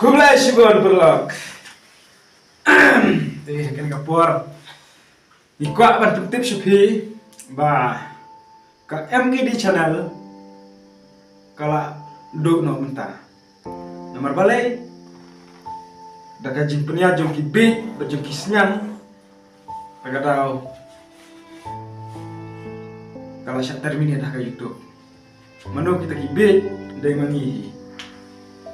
Kumlay Shibon Berlok. Kan kapor. Ikwa ban tip Shopee ba ka MKD channel kala do no menta. Nomor balai daga jimpnya jong ki big bajong ki senyang daga daw kala sya termine daga YouTube. Mano kita ki big dai mangi.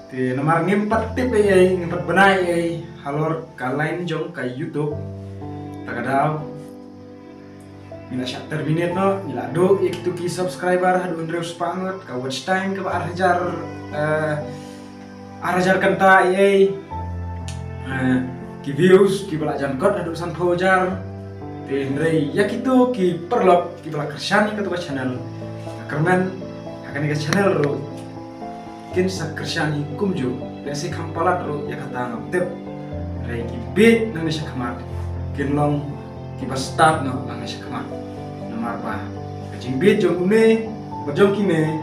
Ti nomor ngimpat tip ay ngimpat benai ay halor kalain jong ka YouTube daga daw Mila siya terminate no, mila do iktu ki subscriber hadu ndreus panget ka watch time ka arajar kanta ai ki views ki bala jan kot hadu san pojar te ndrei yakitu ki perlop ki bala kersyani ka tuba channel kermen akan ka channel ro kin sa kersyani kumju besi kampalat ro yakata ngaptep rei ki bit nang siya kamat kin long kita start no lang siya kama nomor pa kajing bit jong une bajong kime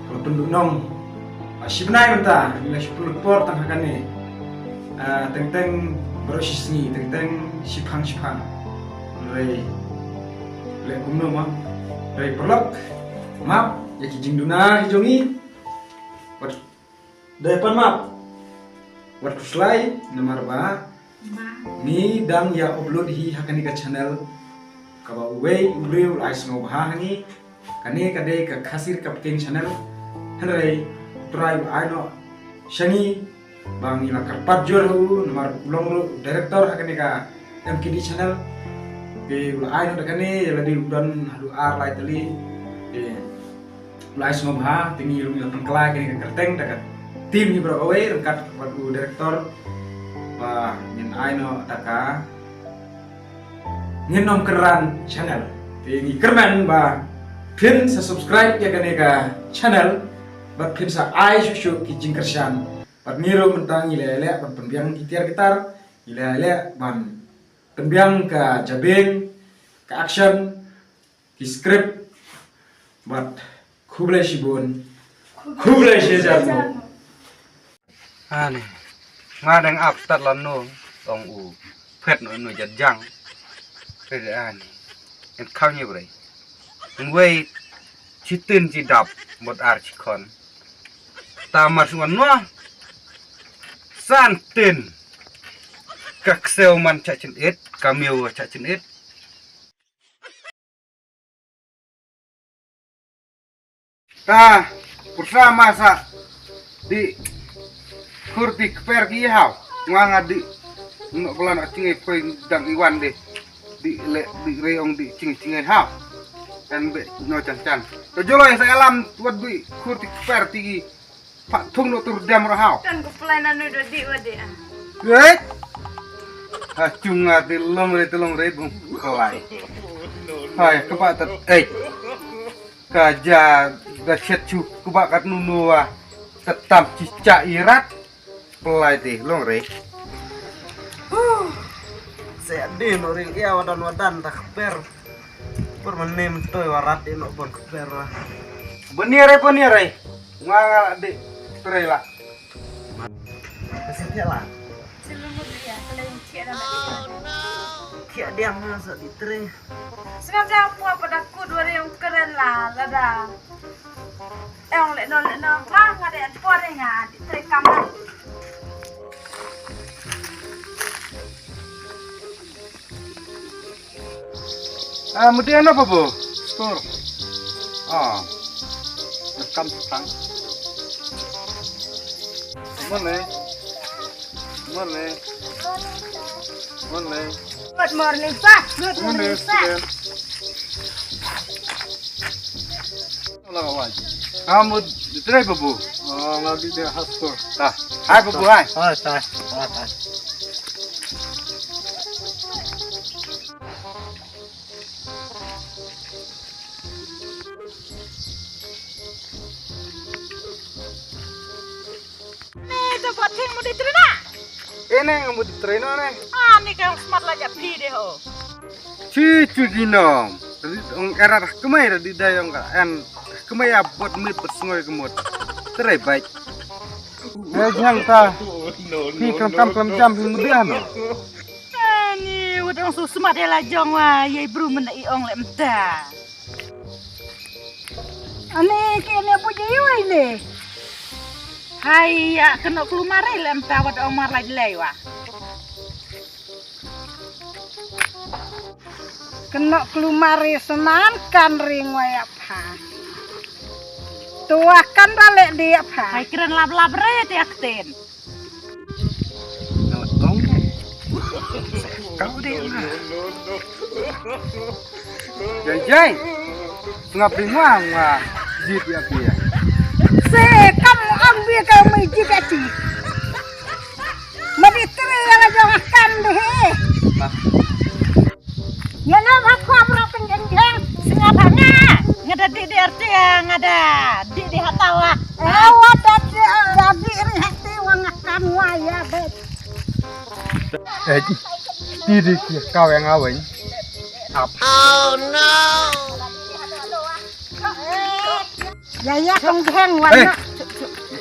kalau penduk nong sibnai menta nila sepuluh port tang hakane teng berosis ni teng sipang rei le kumno ma rei perlok map ya kijing duna hijongi wat depan map wat kuslai nomor ba ni dang ya upload hi hakani ka channel ka ba way ubreu ais no hangi kane kade ka khasir kapten channel hanai drive aino shangi bang ila karpat jor hu nomor ulong ru director hakani ka MKD channel ke ula aino dakane ladi udan hadu ar lai tali ais no tingi ru ila pengkala kani ka kerteng dakat tim hi bro away rengkat wadu director ba ngin aino taka ngin nom keran channel ti kerman ba pin sa subscribe ya kaneka channel ba pin sa ai shushu ki jingkersan pat ngiro mentang ilele ban pembiang gitar ilele ban pembiang ka jabeng ka action ki script bat Kublai Shibon Kublai Shejarno ani ngadeng ap tat lan no tong u phet no no jat jang pe de ani en khau ni bre en wei chi tin chi dap mot ar chi khon ta mar suan no san tin kak sel man cha chin et kameu cha chin et ta putra masa di kurti per ki hau nganga di no pelan cinge poi dang iwan de di le di reong di cinge hau dan be no chan to jolo saya alam tuat bi kurti per tigi pak tung no tur dam ro hau kan ko pelanan do di wade ha cunga di long re bung kolai hai kepak tat kaja da chet chu kubak kat nunua tetap cicak irat pelai teh long re saya di noring ya wadan tak per menem toy warat ini pun per beniare nganga de tre lah kasih lah Selumut dia selain cia dan kia dia masa di tre sekarang apa pada ku dua yang keren lah lada yang le no mah ngade porenya di tre kamar mesti ano pa po store rekam setang mana good morning pak good morning pak wala kawan kamu di try pa po lagi di store tah hai pa po hai tai buat yang mau diterima ini kamu di try no ne nih kayak smart lah jadi deh ho cucu ginom tadi era kemai di dayong ka en kemai abot mit persngoi kemut terai baik jang ta. Pi kelam jam pi mudian. Ani udang susmat ya lah jong wa ye bru mena iong le mta. Ani kene puji wa ini. Hai ya kena kelumare le mta wad omar lai lei wa. Kena kelumare senan kan ring wa ya pa. Tua kan rale dia pa. Hai keren lab re tiak ten. Kau dia. Jai. Ngap rimang ma. Jit ya dia. Se kamu ambil kamu jikati. Mari tere yang aja makan deh. Ya nama aku amro penjeng sengapana. Ngada di RT ngada di hatawa. Wada di hati wangakan waya bet. Didi kau yang awin. Oh no. Ya penjeng wana.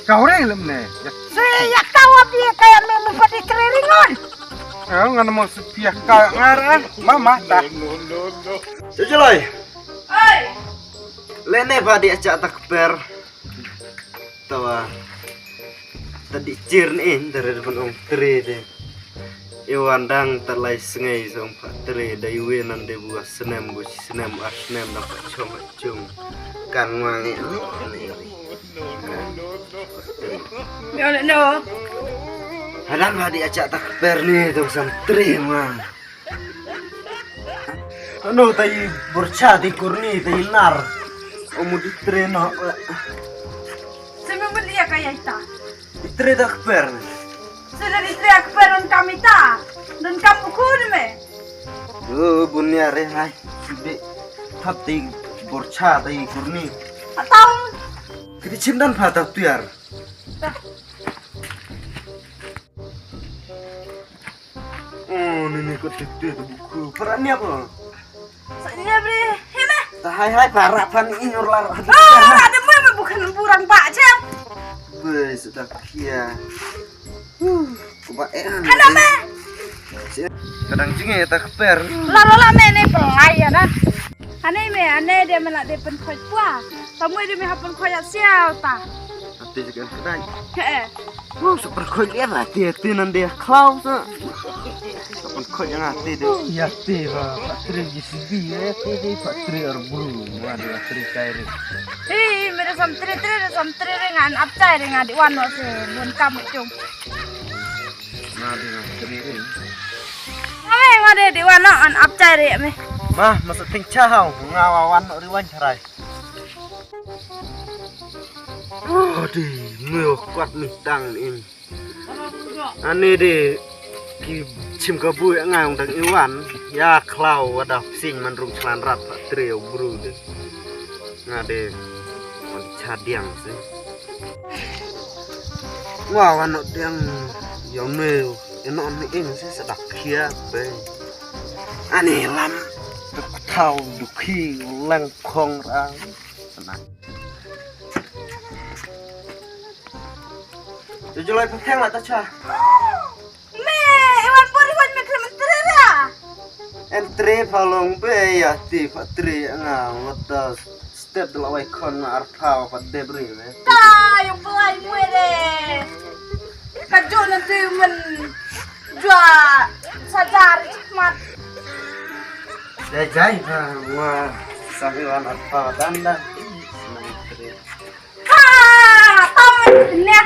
Kau reng lem ne. Saya kau dia kayak memang pada keringon. Ngan mau sepiah kau ngarah mama dah. Jujulai. Oi. Lene ba diajak takber. Tawa. Tadi cirnin dari depan tre deh. Iwandang terlai sengai song pak tre dari wenan de buah senem bus senem asnem dapat cung kan wangi No. Hadang ba diajak takber nih tuh santri mah. Anu tayi burca di kurni tayi nar. Omu di tre no. Saya beli ya kayak itu. Di tre takber. Sudah diteriak peron kami tak dan kamu kurme. Bunya rehai. Sudah hati burca tayi kurni. Atau Kita cindan pada tiar. Oh, ini kok itu buku. Perannya apa? saya beli hime. Hai parapan inur lar. Ada mau bukan burang Pak Cem. Bes sudah kia. Kebaean. Kenapa? Kadang jinge tak per. Lalu lama ini pelai ya nah. Aneh dia melak dia penkoi tua. Kamu dia mehapun koyak sial ta. Hati juga kedai. Heeh. Koi dia hati nan dia klau tu. Kapan koi yang hati dia. Ya tiba patri gisibi ya tiba patri arburu ada patri kairi. Mere samtre dengan apcai dengan di wano se bun kamu cung. Nah dia patri ini. Ngade di wano an apcai re me. Mah masuk ting cahau ngawawan riwan carai. Di meo kuat mitang ini. Ane de ki chim kabu yang ngang dang iwan ya klau wadah sing man rum celan rat trio bru de. Ngade on cadiang sih. Wah wanok yang meo enon ini sih sedak kia be. Ane lam tau duki lengkong rang senang. Jujulai peteng lah tacha. Me, iwan pori wan me krementera ra. Entre palong be ya ti patri nga wata step de lawai kon na arpau pat debri me. Ta, yung pelai muere. Kajo nanti men jua sadar mat. Jai wa sahiwan arpau tanda. Senang tri. Ha, tahu ne.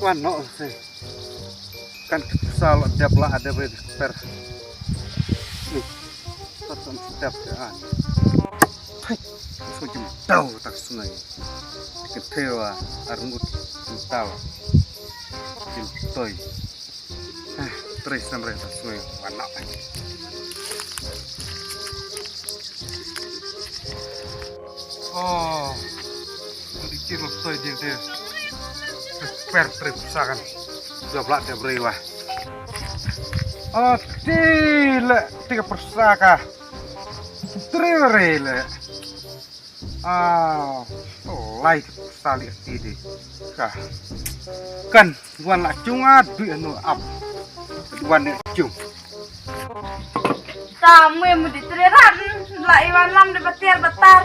Wano sih. Kan salah tiap lah ada per. Nih. Tonton setiap kan. Hai. Sujum tahu tak sungai. Ketewa arngut tahu. Toy. Terus sampai tak sungai. Wano. Oh. Dikir toy dia. Per terpisakan sudah belak dia beri wah. Oh, tidak. tiga persaka. Trele. Like sali tidi. Kan wan la cunga du anu up. Wan cung. Tamu yang mau diteran, lah iwan lam di betar.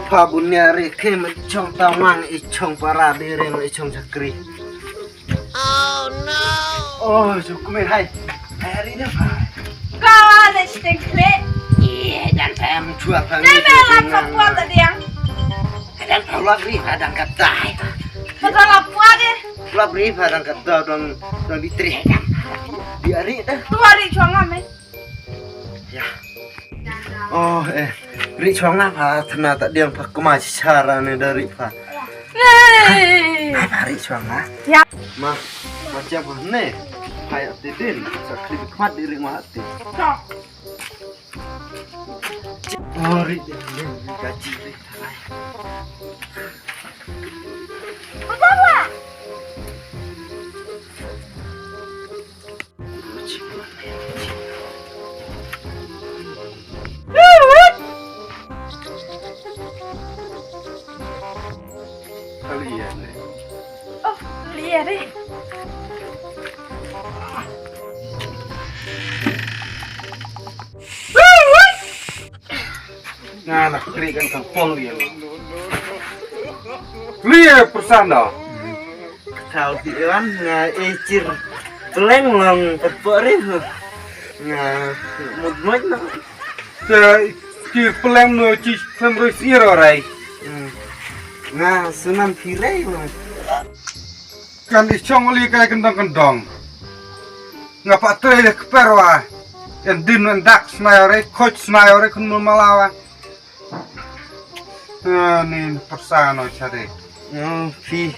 Pha bunya re ke chong tawang ichong para dire no ichong chakri. Oh, cukup hai. Hari ni apa? Kau ada stekle. Iya, dan saya menjual kali. Nemelan sapua tadi yang. Dan kalau beri padang kata. Betul lapua deh. Kalau beri padang kata dong diteri. Biari dah. Tu hari cuang ame. Ya. Oh, beri cuang apa? Ternyata dia yang pakai cara ni dari Pak. Apa beri cuang ah? Ya. Mah, macam apa ni? Kayak tidin, sakit kuat diri mati. Cok. Oh, ri gaji ri. Betul. Kalian ni. Oh, lihat deh. Ngalah kri kan kampung dia. Lihat persana. Tahu tian ecir. Peleng long terpori. Mud nak. Ci pelem no ci samroi siro rai. Sunan pirai. Kan ichong oli kai kendang-kendang. Ngapa tre keperwa. Yang din ndak snayore coach snayore kun malawa. Ni persano cari. Pi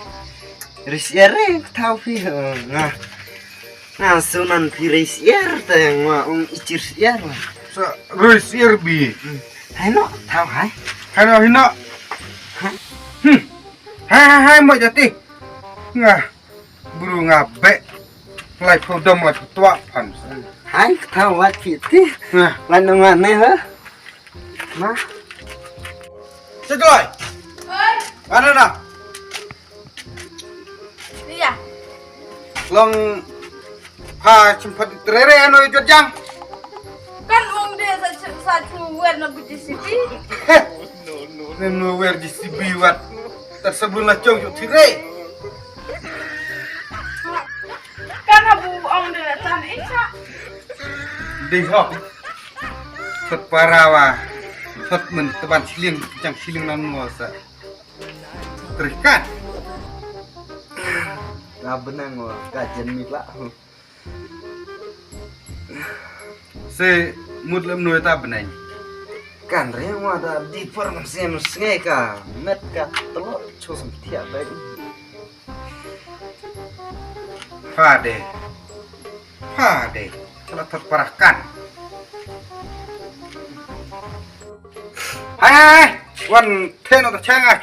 risiere tahu pi. Sunan pirai sier tayang icir sier. So ruis irbi. Hai no tahu hai. Hano hino. Hai mau jati. Ngah buru ngabe. Lai podom lai tua pan. Hai tahu wat piti. Nah, Lan mana ha? Mah. sejoy. Oi, Mana dah? iya. Long ha cempat terere anu ikut jang. Kan om dia satu buat nak buat sipi. Nenu wer di sibiwat. Tersebutlah cong yuk tire. Kan abu om dia datang insya. Dihok. Sot parawa. Sot men teban siling jang siling nan ngosa. Terikat. Benang kajian mila. Se mudlem nu ta benai. Kan reng ada di formasi mesngai ka. Met ka telur cosem tiap baik. Pade. Kalau terparahkan. Hai. Wan ten atau cengah.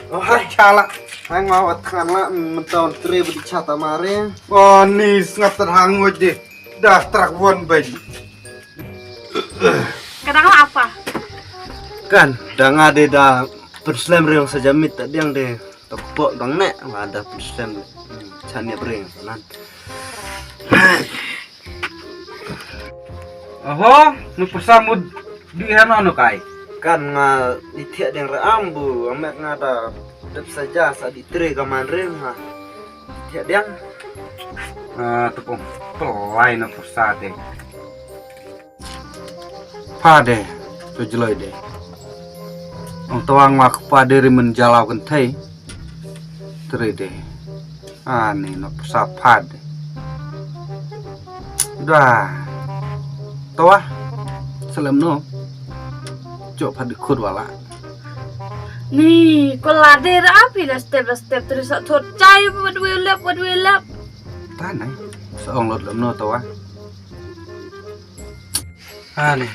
Oh hai Chala. hai ngawat kana mentau tre budi chata mare. Oh ni ngap terhangut deh. Dah terak wan bayi. Kadang apa? Kan dang ada dah perslam reng saja mit tadi yang deh tepok dang nek ada perslam chania reng sanan. Oh, nu persamud di hano anu kai. Kan itiak yang rambu amek ngada dep saja sa di tre kaman reng ha. Itiak yang Tepung pelai na persade. Pade, tujuloy deh. Ang tawang mak pade ri menjalau kentai. Tere deh. Ani na persat pade. Dah. Tawa. Salam no. Cok pade khud wala. Nih, kalau ada api lah step terus thot cai buat welap. Tanai. Seong lot lam no tawa. Ani.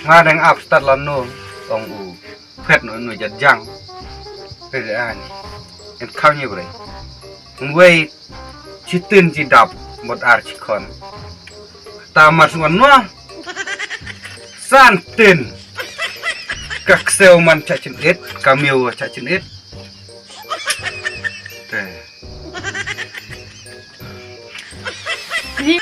Ngadeng upstart lan no. Tong u. Phet no no jat jang. Pede ani. En khawnya bre. Ngwei chitin chi dap mod ar chi kon. Ta mas ngon no santin các sale man chạy chân ít cameo chạy chân ít Ni